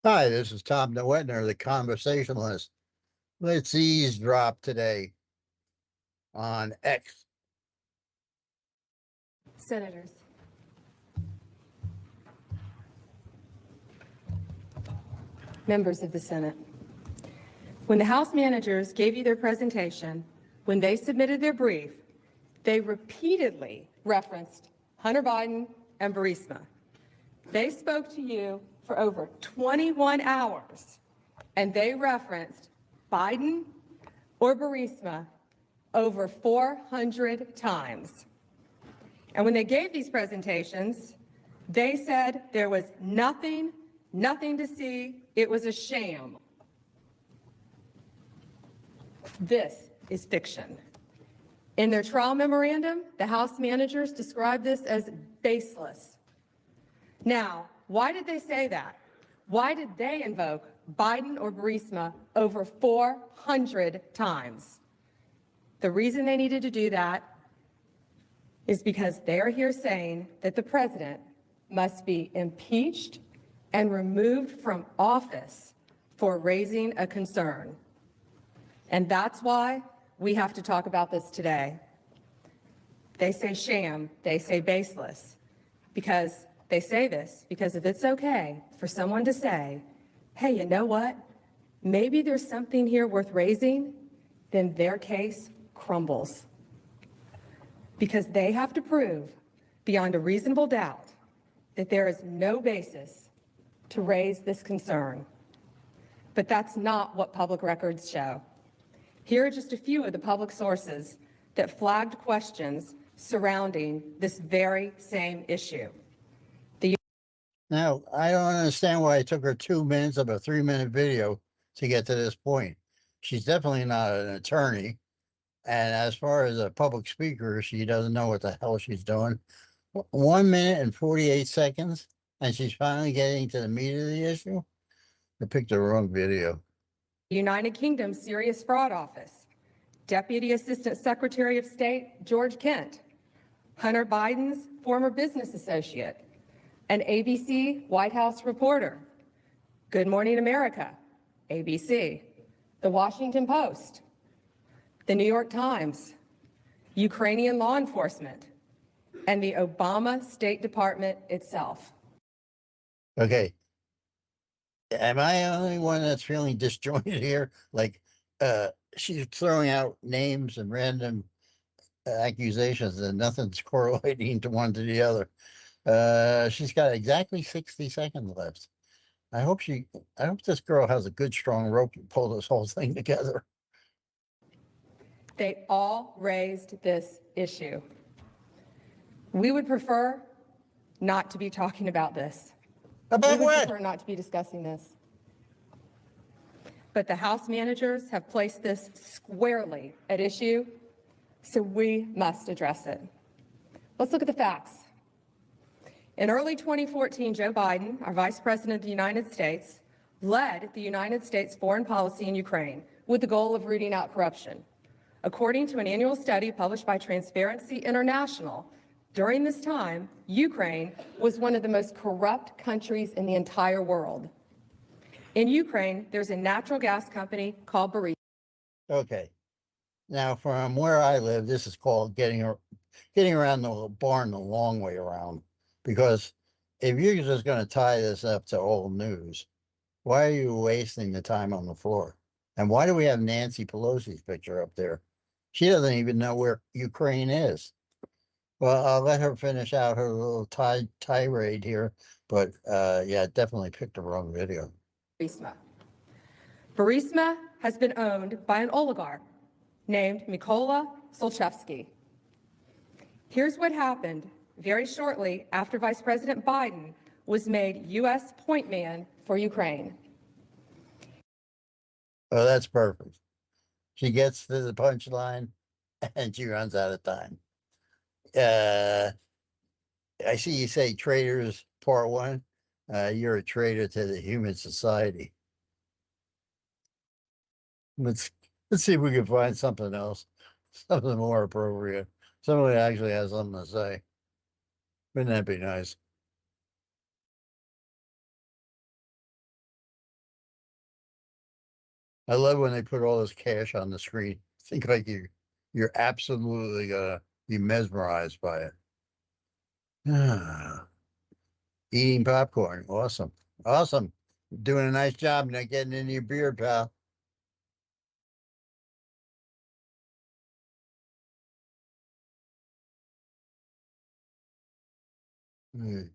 Hi, this is Tom DeWetner, the conversationalist. Let's eavesdrop today on X. Senators. Members of the Senate. When the House managers gave you their presentation, when they submitted their brief, they repeatedly referenced Hunter Biden and Burisma. They spoke to you for over 21 hours, and they referenced Biden or Burisma over 400 times. And when they gave these presentations, they said there was nothing to see. It was a sham. This is fiction. In their trial memorandum, the House managers described this as baseless. Now, why did they say that? Why did they invoke Biden or Burisma over 400 times? The reason they needed to do that is because they're here saying that the president must be impeached and removed from office for raising a concern. And that's why we have to talk about this today. They say sham, they say baseless, because they say this because if it's okay for someone to say, hey, you know what? Maybe there's something here worth raising, then their case crumbles. Because they have to prove beyond a reasonable doubt that there is no basis to raise this concern. But that's not what public records show. Here are just a few of the public sources that flagged questions surrounding this very same issue. Now, I don't understand why it took her 2 minutes of a 3-minute video to get to this point. She's definitely not an attorney. And as far as a public speaker, she doesn't know what the hell she's doing. 1 minute and 48 seconds, and she's finally getting to the meat of the issue. I picked the wrong video. United Kingdom Serious Fraud Office, Deputy Assistant Secretary of State George Kent, Hunter Biden's former business associate, an ABC White House reporter, Good Morning America, ABC, The Washington Post, The New York Times, Ukrainian law enforcement, and the Obama State Department itself. Okay. Am I the only one that's feeling disjointed here? Like, she's throwing out names and random accusations and nothing's correlating to one to the other. She's got exactly 60 seconds left. I hope this girl has a good strong rope to pull this whole thing together. They all raised this issue. We would prefer not to be talking about this. About we would what? prefer not to be discussing this. But the House managers have placed this squarely at issue, so we must address it. Let's look at the facts. In early 2014, Joe Biden, our Vice President of the United States, led the United States foreign policy in Ukraine with the goal of rooting out corruption. According to an annual study published by Transparency International, during this time, Ukraine was one of the most corrupt countries in the entire world. In Ukraine, there's a natural gas company called Burisma. Okay. Now, from where I live, this is called getting around the barn the long way around. Because if you're just going to tie this up to old news, why are you wasting the time on the floor? And why do we have Nancy Pelosi's picture up there? She doesn't even know where Ukraine is. Well, I'll let her finish out her little tirade here, but yeah, definitely picked the wrong video. Burisma. Burisma has been owned by an oligarch named Mykola Solchevsky. Here's what happened very shortly after Vice President Biden was made U.S. point man for Ukraine. Oh, that's perfect. She gets to the punchline and she runs out of time. I see you say traitors part one. You're a traitor to the human society. Let's see if we can find something else, something more appropriate. Somebody actually has something to say. Wouldn't that be nice? I love when they put all this cash on the screen. Think like you're absolutely gonna be mesmerized by it. Eating popcorn. Awesome. Awesome. Doing a nice job not getting into your beard, pal. Hmm.